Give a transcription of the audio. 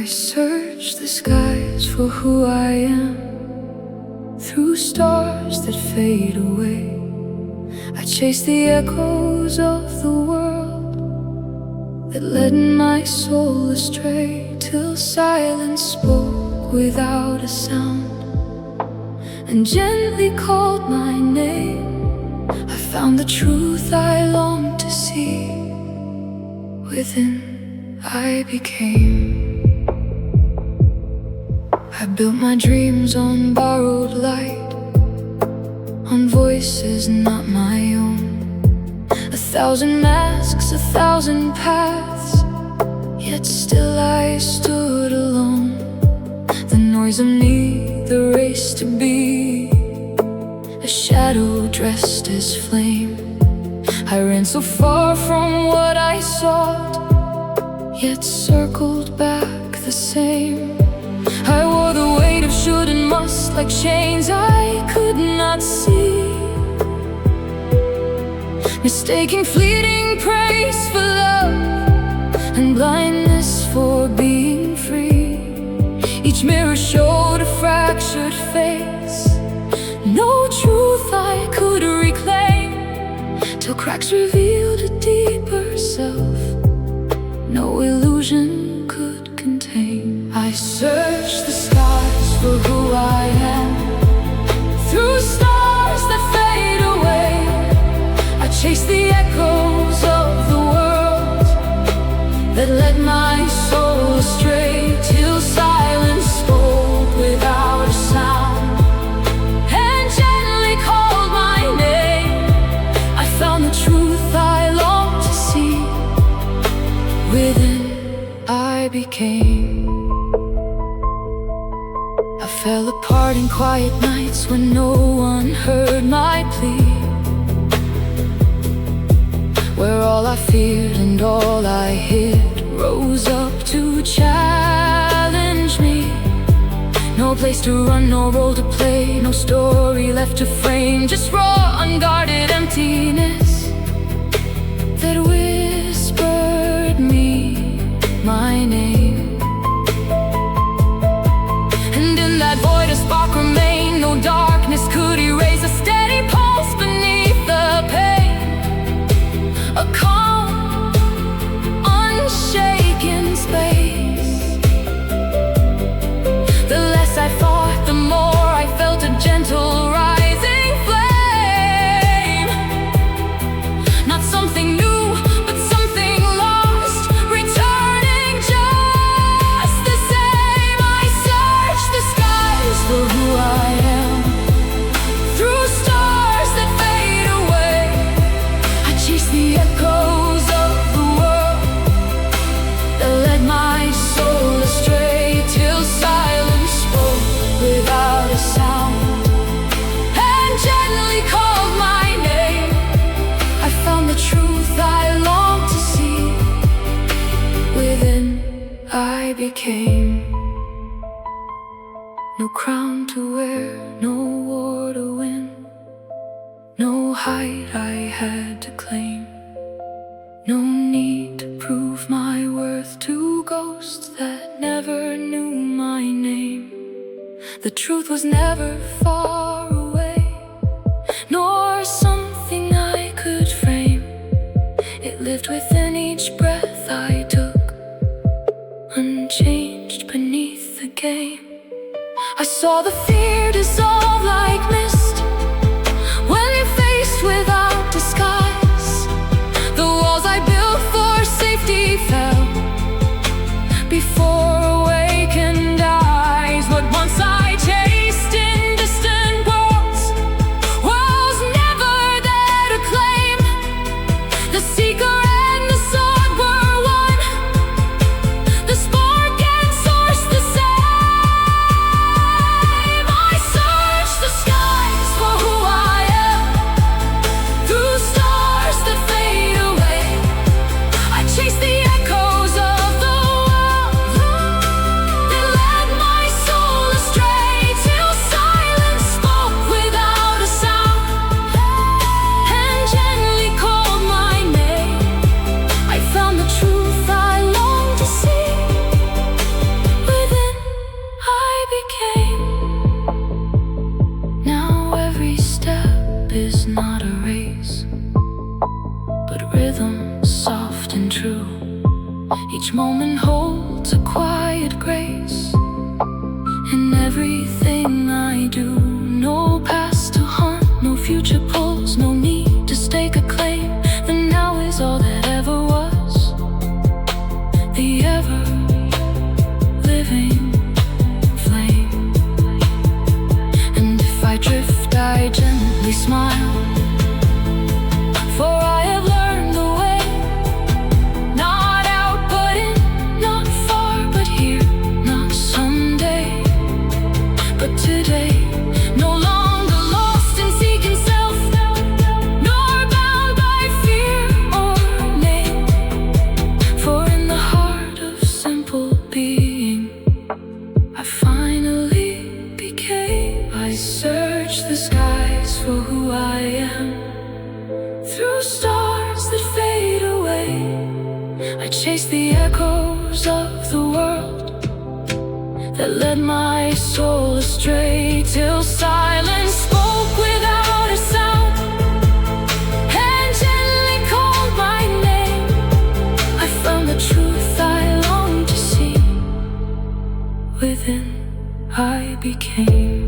I search the skies for who I am, through stars that fade away. I chase the echoes of the world that led my soul astray, till silence spoke without a sound and gently called my name. I found the truth I longed to see. Within I became. I built my dreams on borrowed light, on voices not my own. 1,000 masks, 1,000 paths, yet still I stood alone. The noise of me, the race to be, a shadow dressed as flame. I ran so far from what I sought, yet circled back the same. I wore the weight of should and must like chains I could not see, mistaking fleeting praise for love and blindness for being free. Each mirror showed a fractured face, no truth I could reclaim, till cracks revealed a deeper self no illusion could contain. I searched the skies for who I am, through stars that fade away. I chased the echoes of the world that led my soul astray, till silence spoke without a sound and gently called my name. I found the truth I longed to see. Within I became. I fell apart in quiet nights when no one heard my plea, where all I feared and all I hid rose up to challenge me. No place to run, no role to play, no story left to frame, just raw, unguarded emptiness that whispered me my name. And in that void a spark remained, no darkness could erase a steady pulse beneath the pain. A calm, unshaken space. The less I thought, the more I felt a gentle rising flame. Not something new, but something lost, returning just the same. I search the skies for who I am, through stars that fade away. I chase the echoes of the world that led my soul astray, till silence spoke without a sound and gently called my name. I found the truth I longed to see. Within I became. No crown to wear, no war to win, no height I had to claim, no need to prove my worth to ghosts that never knew my name. The truth was never far away, nor something I could frame. It lived within each breath I took, unchanged beneath the game. I saw the fear dissolve like mist when you're faced without disguise. The walls I built for safety fell before awakened eyes. What once I chased in distant worlds was never there to claim. The seeker and the sword were one, the spark and source the same. I searched the sky everything I do. No past to haunt, no future pulls, no need to stake a claim. The now is all that ever was, the ever-living flame. And if I drift, I gently smile, for I have learned the way. Not out but in, not far but here, not someday but today. No longer lost in seeking self, nor bound by fear or name. For in the heart of simple being, I finally became. I search the skies for who I am, through stars that fade away. I chase the echoes of the world that led my soul astray, till silence spoke without a sound and gently called my name. I found the truth I longed to see. Within I became.